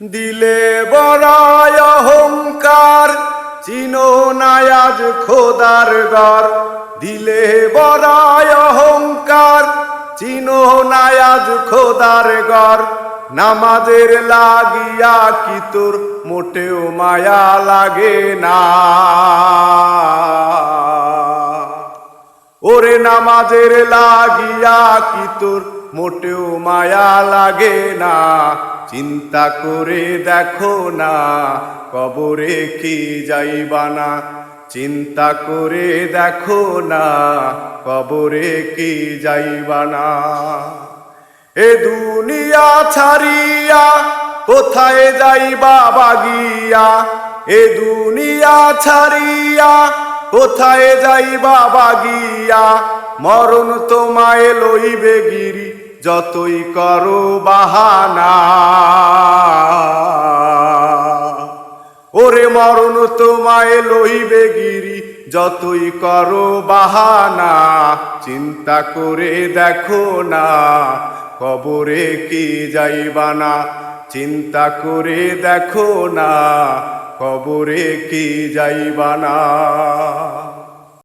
দিলে বড়ায় অহংকার, চিনো না আজ খোদার ঘর। দিলে বড়ায় অহংকার, চিনো না আজ খোদার ঘর। নামাজের লাগিয়া কি তোর মোটেও মায়া লাগে না? ওরে নামাজের লাগিয়া কি তোর মোটেও মায়া লাগে না? চিন্তা করে দেখো না, কবরে কি যাইবা না? চিন্তা করে দেখো না, কবরে কি যাইবা না? এ দুনিয়া ছাড়িয়া কোথায় যাইবা বাগিয়া? এ দুনিয়া ছাড়িয়া কোথায় যাইবা বাগিয়া? মরণ তোমায় লইবে গিরি, যতই করো বাহানা। ওরে মরণ তোমায় লইবে গিরি, যতই করো বাহানা। চিন্তা করে দেখো না, কবরে কি যাইবা না? চিন্তা করে দেখো না, কবরে কি যাইবা না?